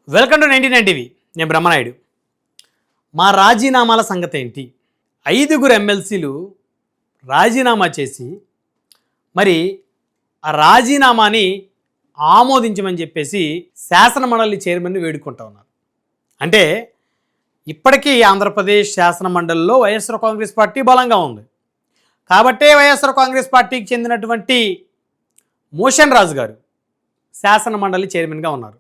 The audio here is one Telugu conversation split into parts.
Welcome to 99 TV. నేను బ్రహ్మనాయుడు. మా రాజీనామాల సంగతి ఏంటి? 5 ఎమ్మెల్సీలు రాజీనామా చేసి మరి ఆ రాజీనామాని ఆమోదించమని చెప్పేసి శాసనమండలి చైర్మన్ని వేడుకుంటా ఉన్నారు. అంటే ఇప్పటికీ ఆంధ్రప్రదేశ్ శాసనమండలిలో వైఎస్ఆర్ కాంగ్రెస్ పార్టీ బలంగా ఉంది. కాబట్టే వైఎస్ఆర్ కాంగ్రెస్ పార్టీకి చెందినటువంటి మోషన్ రాజు గారు శాసనమండలి చైర్మన్గా ఉన్నారు.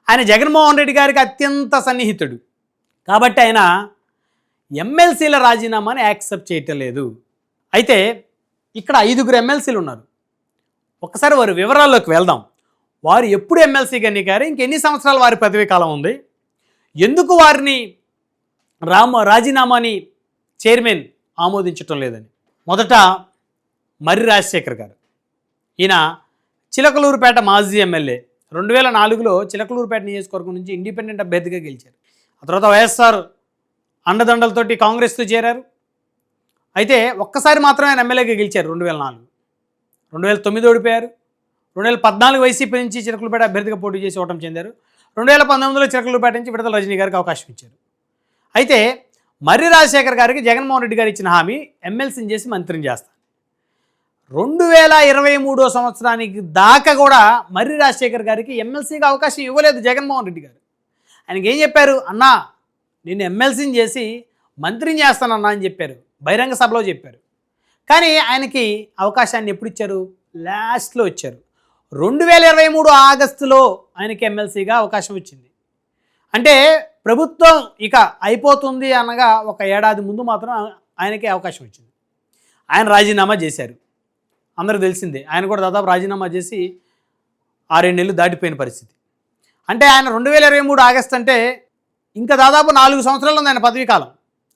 ఆయన జగన్మోహన్ రెడ్డి గారికి అత్యంత సన్నిహితుడు. కాబట్టి ఆయన ఎమ్మెల్సీల రాజీనామాని యాక్సెప్ట్ చేయటం లేదు. అయితే ఇక్కడ 5 ఎమ్మెల్సీలు ఉన్నారు. ఒక్కసారి వారి వివరాల్లోకి వెళ్దాం. వారు ఎప్పుడు ఎమ్మెల్సీగా ఎన్నికారు, ఇంకెన్ని సంవత్సరాలు వారి పదవీ కాలం ఉంది, ఎందుకు వారిని రాజీనామాని చైర్మన్ ఆమోదించటం లేదని. మొదట మర్రి రాజశేఖర్ గారు. ఈయన చిలకలూరుపేట మాజీ ఎమ్మెల్యే. 2004లో చిలకలూరుపేట నియోజకవర్గం నుంచి ఇండిపెండెంట్ అభ్యర్థిగా గెలిచారు. ఆ తర్వాత వైఎస్ఆర్ అండదండలతోటి కాంగ్రెస్తో చేరారు. అయితే ఒక్కసారి మాత్రమే ఆయన ఎమ్మెల్యేగా గెలిచారు 2004. 2009 ఓడిపోయారు. 2014 వైసీపీ నుంచి చిలకలూరుపేట అభ్యర్థిగా పోటీ చేసి ఓటమి చెందారు. 2019లో చిలకలూరుపేట నుంచి విడదల రజనీ గారికి అవకాశం ఇచ్చారు. అయితే మర్రి రాజశేఖర్ గారికి జగన్మోహన్ రెడ్డి గారు ఇచ్చిన హామీ ఎమ్మెల్సీని చేసి మంత్రిని చేస్తారు. 2023 సంవత్సరానికి దాకా కూడా మర్రి రాజశేఖర్ గారికి ఎమ్మెల్సీగా అవకాశం ఇవ్వలేదు జగన్మోహన్ రెడ్డి గారు. ఆయనకి ఏం చెప్పారు? అన్నా నేను ఎమ్మెల్సీని చేసి మంత్రిని చేస్తానన్నా అని చెప్పారు, బహిరంగ సభలో చెప్పారు. కానీ ఆయనకి అవకాశాన్ని ఎప్పుడు ఇచ్చారు? లాస్ట్లో ఇచ్చారు. 2023 ఆగస్టులో ఆయనకి ఎమ్మెల్సీగా అవకాశం వచ్చింది. అంటే ప్రభుత్వం ఇక అయిపోతుంది అనగా ఒక ఏడాది ముందు మాత్రం ఆయనకి అవకాశం వచ్చింది. ఆయన రాజీనామా చేశారు. అందరూ తెలిసిందే. ఆయన కూడా దాదాపు రాజీనామా చేసి 6-7 నెలలు దాటిపోయిన పరిస్థితి. అంటే ఆయన 2023 ఆగస్టు అంటే ఇంకా దాదాపు 4 సంవత్సరాలు ఉంది ఆయన పదవీ కాలం.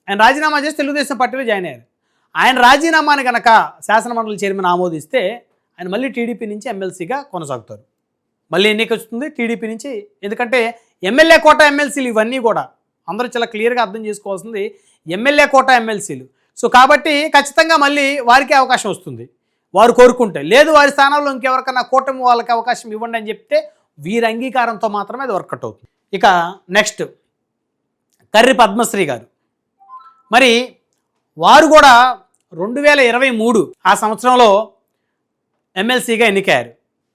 ఆయన రాజీనామా చేసి తెలుగుదేశం పార్టీలో జాయిన్ అయ్యారు. ఆయన రాజీనామాని కనుక శాసనమండలి చైర్మన్ ఆమోదిస్తే ఆయన మళ్ళీ టీడీపీ నుంచి ఎమ్మెల్సీగా కొనసాగుతారు. మళ్ళీ ఎన్నిక వస్తుంది టీడీపీ నుంచి. ఎందుకంటే ఎమ్మెల్యే కోట ఎమ్మెల్సీలు ఇవన్నీ కూడా అందరూ చాలా క్లియర్గా అర్థం చేసుకోవాల్సింది ఎమ్మెల్యే కోట ఎమ్మెల్సీలు. సో కాబట్టి ఖచ్చితంగా మళ్ళీ వారికి అవకాశం వస్తుంది వారు కోరుకుంటే. లేదు వారి స్థానంలో ఇంకెవరికన్నా కూటమి వాళ్ళకి అవకాశం ఇవ్వండి అని చెప్తే వీరి అంగీకారంతో మాత్రమే అది వర్కౌట్ అవుతుంది. ఇక నెక్స్ట్ కర్రి పద్మశ్రీ గారు. మరి వారు కూడా 2023 ఆ సంవత్సరంలో ఎమ్మెల్సీగా ఎన్నికయ్యారు.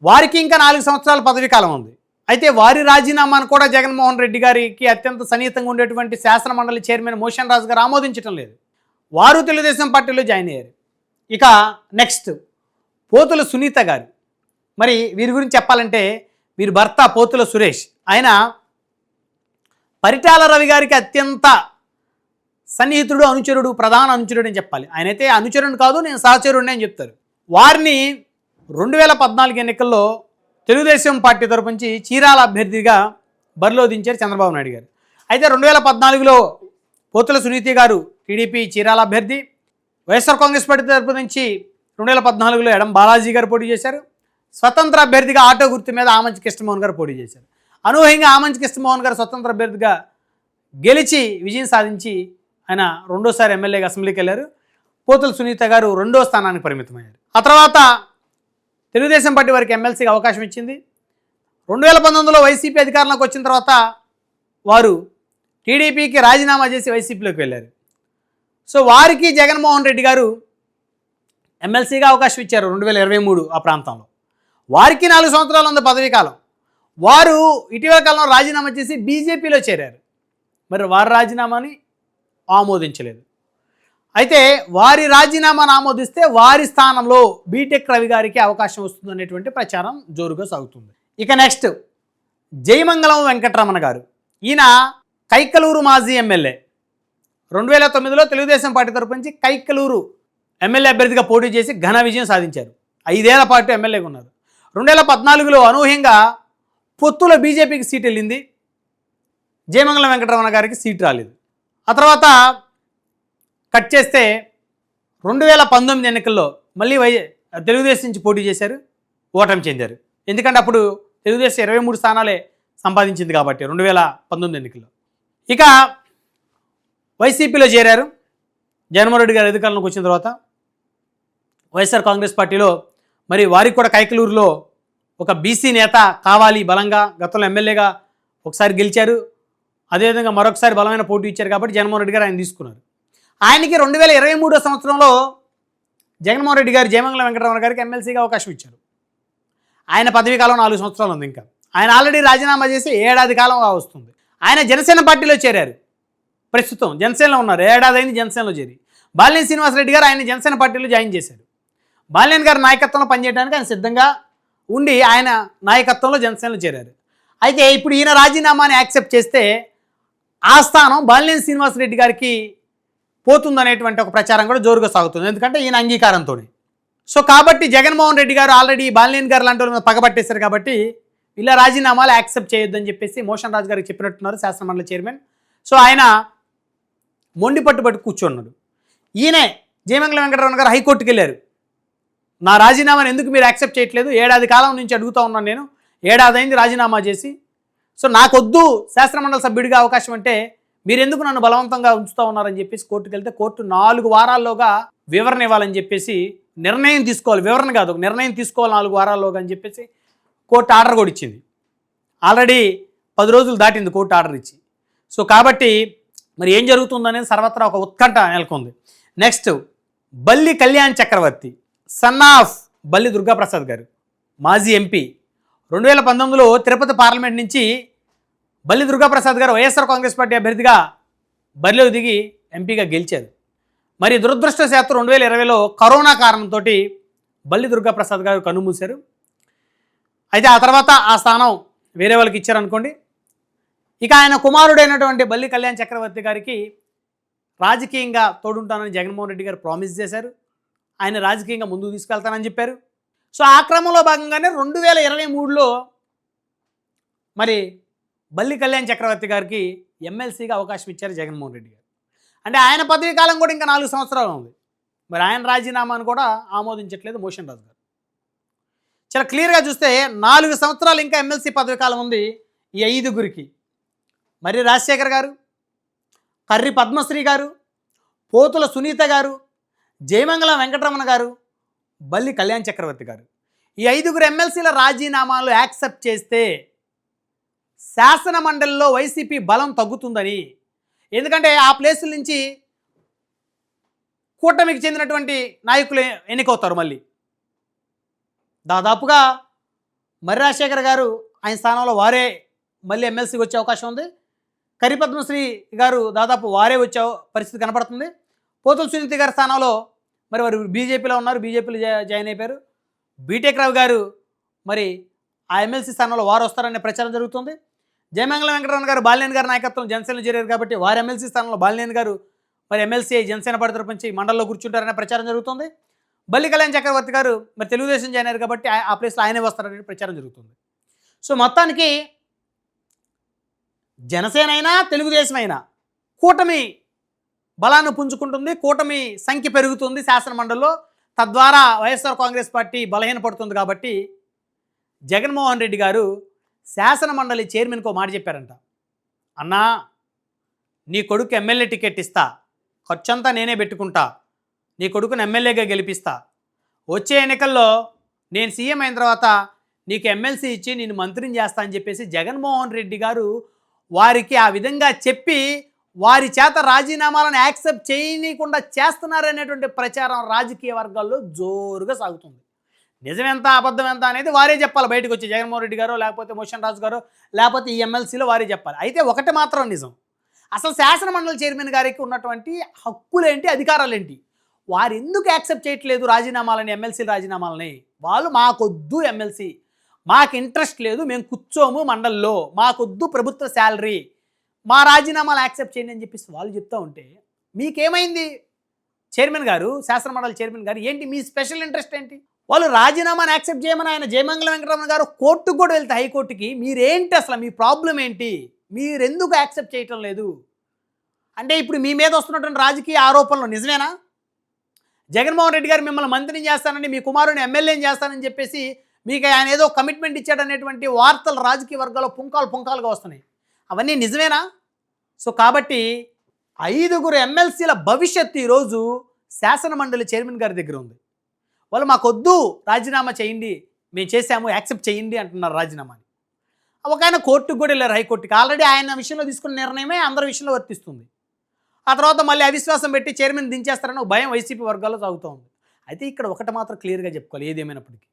వారికి ఇంకా 4 సంవత్సరాల పదవీ కాలం ఉంది. అయితే వారి రాజీనామాను కూడా జగన్మోహన్ రెడ్డి గారికి అత్యంత సన్నిహితంగా ఉండేటువంటి శాసనమండలి చైర్మన్ మోషన్ రాజు గారు ఆమోదించడం లేదు. వారు తెలుగుదేశం పార్టీలో జాయిన్ అయ్యారు. ఇక నెక్స్ట్ పోతుల సునీత గారు. మరి వీరి గురించి చెప్పాలంటే వీరి భర్త పోతుల సురేష్. ఆయన పరిటాల రవి గారికి అత్యంత సన్నిహితుడు, అనుచరుడు, ప్రధాన అనుచరుడు అని చెప్పాలి. ఆయనైతే అనుచరుడు కాదు, నేను సహచరుడిని అని చెప్తారు. వారిని 2014 ఎన్నికల్లో తెలుగుదేశం పార్టీ తరపు నుంచి చీరాల అభ్యర్థిగా బరిలో దించారు చంద్రబాబు నాయుడు గారు. అయితే 2014లో పోతుల సునీత గారు టీడీపీ చీరాల అభ్యర్థి. వైఎస్ఆర్ కాంగ్రెస్ పార్టీ తరపు నుంచి 2014లో ఎడం బాలాజీ గారు పోటీ చేశారు. స్వతంత్ర అభ్యర్థిగా ఆటో గుర్తు మీద ఆమంచి కృష్ణమోహన్ గారు పోటీ చేశారు. అనూహ్యంగా ఆమంచి కృష్ణమోహన్ గారు స్వతంత్ర అభ్యర్థిగా గెలిచి విజయం సాధించి ఆయన రెండోసారి ఎమ్మెల్యేగా అసెంబ్లీకి వెళ్ళారు. పోతుల సునీత గారు 2వ స్థానానికి పరిమితమయ్యారు. ఆ తర్వాత తెలుగుదేశం పార్టీ వారికి ఎమ్మెల్సీగా అవకాశం ఇచ్చింది. 2019లో వైసీపీ అధికారంలోకి వచ్చిన తర్వాత వారు టీడీపీకి రాజీనామా చేసి వైసీపీలోకి వెళ్ళారు. సో వారికి జగన్మోహన్ రెడ్డి గారు ఎమ్మెల్సీగా అవకాశం ఇచ్చారు 2023 ఆ ప్రాంతంలో. వారికి 4 సంవత్సరాలు ఉంది పదవీ కాలం. వారు ఇటీవల కాలంలో రాజీనామా చేసి బీజేపీలో చేరారు. మరి వారి రాజీనామాని ఆమోదించలేదు. అయితే వారి రాజీనామాను ఆమోదిస్తే వారి స్థానంలో బీటెక్ రవి గారికి అవకాశం వస్తుంది అనేటువంటి ప్రచారం జోరుగా సాగుతుంది. ఇక నెక్స్ట్ జయమంగళం వెంకటరమణ గారు. ఈయన కైకలూరు మాజీ ఎమ్మెల్యే. 2009లో తెలుగుదేశం పార్టీ తరపు నుంచి కైకలూరు ఎమ్మెల్యే అభ్యర్థిగా పోటీ చేసి ఘన విజయం సాధించారు. 5 ఏళ్ల పాటు ఎమ్మెల్యేగా ఉన్నారు. 2014లో అనూహ్యంగా పొత్తులో బీజేపీకి సీట్ వెళ్ళింది. జయమంగళం వెంకటరమణ గారికి సీట్ రాలేదు. ఆ తర్వాత కట్ చేస్తే 2019 ఎన్నికల్లో మళ్ళీ తెలుగుదేశం నుంచి పోటీ చేశారు, ఓటమి చెందారు. ఎందుకంటే అప్పుడు తెలుగుదేశం 23 స్థానాలే సంపాదించింది కాబట్టి 2019 ఎన్నికల్లో. ఇక వైసీపీలో చేరారు. జగన్మోహన్ రెడ్డి గారు అధికారంలోకి వచ్చిన తర్వాత వైఎస్ఆర్ కాంగ్రెస్ పార్టీలో మరి వారికి కూడా కైకలూరులో ఒక బీసీ నేత కావాలి బలంగా, గతంలో ఎమ్మెల్యేగా ఒకసారి గెలిచారు, అదేవిధంగా మరొకసారి బలమైన పోటీ ఇచ్చారు కాబట్టి జగన్మోహన్ రెడ్డి గారు ఆయన తీసుకున్నారు. ఆయనకి 2023 సంవత్సరంలో జగన్మోహన్ రెడ్డి గారు జయమంగళ వెంకటరమణ గారికి ఎమ్మెల్సీగా అవకాశం ఇచ్చారు. ఆయన పదవీ కాలం 4 సంవత్సరాలు ఉంది. ఇంకా ఆయన ఆల్రెడీ రాజీనామా చేసి ఏడాది కాలం వస్తుంది. ఆయన జనసేన పార్టీలో చేరారు. ప్రస్తుతం జనసేనలో ఉన్నారు. ఏడాది అయింది జనసేనలో చేరి. బాలినేని శ్రీనివాసరెడ్డి గారు ఆయన జనసేన పార్టీలో జాయిన్ చేశారు. బాలినేని గారి నాయకత్వంలో పనిచేయడానికి ఆయన సిద్ధంగా ఉండి ఆయన నాయకత్వంలో జనసేనలో చేరారు. అయితే ఇప్పుడు ఈయన రాజీనామాని యాక్సెప్ట్ చేస్తే ఆ స్థానం బాలినేని శ్రీనివాసరెడ్డి గారికి పోతుందనేటువంటి ఒక ప్రచారం కూడా జోరుగా సాగుతుంది. ఎందుకంటే ఈయన అంగీకారంతో. సో కాబట్టి జగన్మోహన్ రెడ్డి గారు ఆల్రెడీ బాలినేని గారు లాంటి వాళ్ళ పగబట్టేశారు కాబట్టి ఇలా రాజీనామాలు యాక్సెప్ట్ చేయొద్దని చెప్పేసి మోషన్ రాజు గారికి చెప్పినట్టున్నారు శాసనమండలి చైర్మన్. సో ఆయన మొండి పట్టుబట్టి కూర్చున్నాడు. ఈయనే జయమంగళ వెంకటరమణ గారు హైకోర్టుకి వెళ్ళారు. నా రాజీనామాను ఎందుకు మీరు యాక్సెప్ట్ చేయట్లేదు? ఏడాది కాలం నుంచి అడుగుతూ ఉన్నాను, నేను ఏడాది అయింది రాజీనామా చేసి. సో నాకొద్దు శాసనమండలి సభ్యుడిగా అవకాశం అంటే మీరెందుకు నన్ను బలవంతంగా ఉంచుతూ ఉన్నారని చెప్పేసి కోర్టుకు వెళ్తే కోర్టు 4 వారాల్లోగా వివరణ ఇవ్వాలని చెప్పేసి నిర్ణయం తీసుకోవాలి. వివరణ కాదు, ఒక నిర్ణయం తీసుకోవాలి 4 వారాల్లోగా అని చెప్పేసి కోర్టు ఆర్డర్ కూడా ఇచ్చింది. ఆల్రెడీ 10 రోజులు దాటింది కోర్టు ఆర్డర్ ఇచ్చి. సో కాబట్టి మరి ఏం జరుగుతుందనేది సర్వత్రా ఒక ఉత్కంఠ నెలకొంది. నెక్స్ట్, బల్లి కళ్యాణ్ చక్రవర్తి సన్ ఆఫ్ బల్లి దుర్గాప్రసాద్ గారు, మాజీ ఎంపీ. 2019లో తిరుపతి పార్లమెంట్ నుంచి బల్లి దుర్గాప్రసాద్ గారు వైఎస్ఆర్ కాంగ్రెస్ పార్టీ అభ్యర్థిగా బరిలోకి దిగి ఎంపీగా గెలిచారు. మరి దురదృష్టవశాత్తు 2020లో కరోనా కారణంతో బల్లి దుర్గాప్రసాద్ గారు కన్నుమూశారు. అయితే ఆ తర్వాత ఆ స్థానం వేరే వాళ్ళకి ఇచ్చారనుకోండి. ఇక ఆయన కుమారుడైనటువంటి బల్లి కళ్యాణ్ చక్రవర్తి గారికి రాజకీయంగా తోడుంటానని జగన్మోహన్ రెడ్డి గారు ప్రామిస్ చేశారు. ఆయన రాజకీయంగా ముందుకు తీసుకెళ్తానని చెప్పారు. సో ఆ క్రమంలో భాగంగానే 2023లో మరి బల్లి కళ్యాణ్ చక్రవర్తి గారికి ఎమ్మెల్సీగా అవకాశం ఇచ్చారు జగన్మోహన్ రెడ్డి గారు. అంటే ఆయన పదవీ కాలం కూడా ఇంకా 4 సంవత్సరాలు ఉంది. మరి ఆయన రాజీనామాను కూడా ఆమోదించట్లేదు మోషన్ రాజు గారు. చాలా క్లియర్గా చూస్తే 4 సంవత్సరాలు ఇంకా ఎమ్మెల్సీ పదవీ కాలం ఉంది ఈ 5గురికి. మరి రాజశేఖర్ గారు, కర్రి పద్మశ్రీ గారు, పోతుల సునీత గారు, జయమంగళ వెంకటరమణ గారు, బల్లి కళ్యాణ్ చక్రవర్తి గారు, ఈ 5గురు ఎమ్మెల్సీల రాజీనామాలు యాక్సెప్ట్ చేస్తే శాసన మండలిలో వైసీపీ బలం తగ్గుతుందని. ఎందుకంటే ఆ ప్లేసుల నుంచి కూటమికి చెందినటువంటి నాయకులు ఎన్నికవుతారు. మళ్ళీ దాదాపుగా మర్రి రాజశేఖర్ గారు ఆయన స్థానంలో వారే మళ్ళీ ఎమ్మెల్సీకి వచ్చే అవకాశం ఉంది. కర్రి పద్మశ్రీ గారు దాదాపు వారే వచ్చే పరిస్థితి కనపడుతుంది. పోతుల సునీత గారి స్థానంలో మరి వారు బీజేపీలో ఉన్నారు, బీజేపీలో జాయిన్ అయిపోయారు. బీటెక్ రావు గారు మరి ఆ ఎమ్మెల్సీ స్థానంలో వారు వస్తారనే ప్రచారం జరుగుతుంది. జయమంగళ వెంకటరమణ గారు బాలినేని గారి నాయకత్వం జనసేనలో చేరారు కాబట్టి వారు ఎమ్మెల్సీ స్థానంలో బాలినేని గారు మరి ఎమ్మెల్సీ జనసేన పార్టీ తరపున మండలిలో కూర్చుంటారనే ప్రచారం జరుగుతుంది. బల్లి కళ్యాణ్ చక్రవర్తి గారు మరి తెలుగుదేశం జాయిన్ అయ్యారు కాబట్టి ఆ ప్లేస్లో ఆయనే వస్తారనే ప్రచారం జరుగుతుంది. సో మొత్తానికి జనసేన అయినా తెలుగుదేశం అయినా కూటమి బలాన్ని పుంజుకుంటుంది, కూటమి సంఖ్య పెరుగుతుంది శాసనమండలిలో. తద్వారా వైఎస్ఆర్ కాంగ్రెస్ పార్టీ బలహీనపడుతుంది. కాబట్టి జగన్మోహన్ రెడ్డి గారు శాసనమండలి చైర్మన్కి మాట చెప్పారంట. అన్నా, నీ కొడుకు ఎమ్మెల్యే టికెట్ ఇస్తా, ఖర్చంతా నేనే పెట్టుకుంటా, నీ కొడుకుని ఎమ్మెల్యేగా గెలిపిస్తా, వచ్చే ఎన్నికల్లో నేను సీఎం అయిన తర్వాత నీకు ఎమ్మెల్సీ ఇచ్చి నేను మంత్రిని చేస్తా అని చెప్పేసి జగన్మోహన్ రెడ్డి గారు వారికి ఆ విధంగా చెప్పి వారి చేత రాజీనామాలను యాక్సెప్ట్ చేయనీయకుండా చేస్తున్నారనేటువంటి ప్రచారం రాజకీయ వర్గాల్లో జోరుగా సాగుతుంది. నిజమెంత అబద్ధం ఎంత అనేది వారే చెప్పాలి. బయటకు వచ్చి జగన్మోహన్ రెడ్డి గారు లేకపోతే మోషన్ రాజు గారు లేకపోతే ఈ ఎమ్మెల్సీలో వారే చెప్పాలి. అయితే ఒకటి మాత్రం నిజం, అసలు శాసనమండలి చైర్మన్ గారికి ఉన్నటువంటి హక్కులేంటి, అధికారాలేంటి, వారు ఎందుకు యాక్సెప్ట్ చేయట్లేదు రాజీనామాలని, ఎమ్మెల్సీ రాజీనామాలని? వాళ్ళు మాకొద్దు ఎమ్మెల్సీ, మాకు ఇంట్రెస్ట్ లేదు, మేము కూర్చోము మండలిలో, మాకొద్దు ప్రభుత్వ శాలరీ, మా రాజీనామాలు యాక్సెప్ట్ చేయండి అని చెప్పేసి వాళ్ళు చెప్తూ ఉంటే మీకేమైంది చైర్మన్ గారు, శాసనమండలి చైర్మన్ గారు? ఏంటి మీ స్పెషల్ ఇంట్రెస్ట్ ఏంటి? వాళ్ళు రాజీనామాని యాక్సెప్ట్ చేయమని ఆయన జయమంగళ వెంకటరమణ గారు కోర్టుకు కూడా వెళ్తే హైకోర్టుకి, మీరేంటి అసలు మీ ప్రాబ్లం ఏంటి, మీరెందుకు యాక్సెప్ట్ చేయటం లేదు అంటే ఇప్పుడు మీ మీద వస్తున్నటువంటి రాజకీయ ఆరోపణలు నిజమేనా? జగన్మోహన్ రెడ్డి గారు మిమ్మల్ని మంత్రిని చేస్తానని, మీ కుమారుని ఎమ్మెల్యేని చేస్తానని చెప్పేసి మీకు ఆయన ఏదో కమిట్మెంట్ ఇచ్చాడనేటువంటి వార్తలు రాజకీయ వర్గాల్లో పుంకాలుగా వస్తున్నాయి. అవన్నీ నిజమేనా? సో కాబట్టి 5గురు ఎమ్మెల్సీల భవిష్యత్తు ఈరోజు శాసనమండలి చైర్మన్ గారి దగ్గర ఉంది. వాళ్ళు మాకొద్దు రాజీనామా చేయండి, మేము చేసాము యాక్సెప్ట్ చేయండి అంటున్నారు రాజీనామాని. ఒక ఆయన కోర్టుకు కూడా వెళ్ళారు, హైకోర్టుకి. ఆల్రెడీ ఆయన విషయంలో తీసుకున్న నిర్ణయమే అందరి విషయంలో వర్తిస్తుంది. ఆ తర్వాత మళ్ళీ అవిశ్వాసం పెట్టి చైర్మన్ దించేస్తారని ఒక భయం వైసీపీ వర్గాల్లో సాగుతూ ఉంది. అయితే ఇక్కడ ఒకటి మాత్రం క్లియర్గా చెప్పుకోవాలి, ఏదేమైనప్పటికీ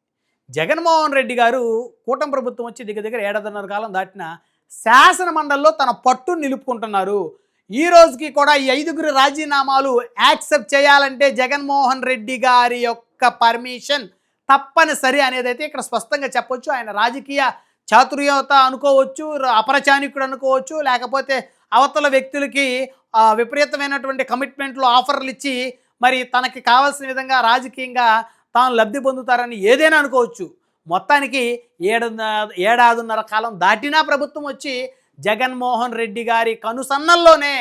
జగన్మోహన్ రెడ్డి గారు కూటమి ప్రభుత్వం వచ్చి దగ్గర 7.5 కాలం దాటిన శాసన మండలిలో తన పట్టును నిలుపుకుంటున్నారు. ఈ రోజుకి కూడా ఈ 5గురి రాజీనామాలు యాక్సెప్ట్ చేయాలంటే జగన్మోహన్ రెడ్డి గారి యొక్క పర్మిషన్ తప్పనిసరి అనేది అయితే ఇక్కడ స్పష్టంగా చెప్పొచ్చు. ఆయన రాజకీయ చాతుర్యత అనుకోవచ్చు, అపరచానికుడు అనుకోవచ్చు, లేకపోతే అవతల వ్యక్తులకి విపరీతమైనటువంటి కమిట్మెంట్లు ఆఫర్లు ఇచ్చి మరి తనకి కావాల్సిన విధంగా రాజకీయంగా తాను లబ్ధి పొందుతారని ఏదైనా అనుకోవచ్చు. మొత్తానికి 7.5 కాలం దాటినా ప్రభుత్వం వచ్చి జగన్మోహన్ రెడ్డి గారి కనుసన్నల్లోనే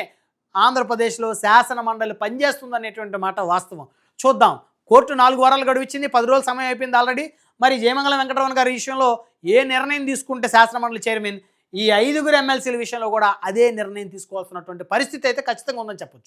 ఆంధ్రప్రదేశ్లో శాసన మండలి పనిచేస్తుందనేటువంటి మాట వాస్తవం. చూద్దాం, కోర్టు 4 వారాలు గడువు ఇచ్చింది, 10 రోజుల సమయం అయిపోయింది ఆల్రెడీ. మరి జయమంగళం వెంకటరమణ గారి విషయంలో ఏ నిర్ణయం తీసుకుంటే శాసన మండలి చైర్మన్, ఈ 5గురు ఎమ్మెల్సీల విషయంలో కూడా అదే నిర్ణయం తీసుకోవాల్సినటువంటి పరిస్థితి అయితే ఖచ్చితంగా ఉందని చెప్పొచ్చు.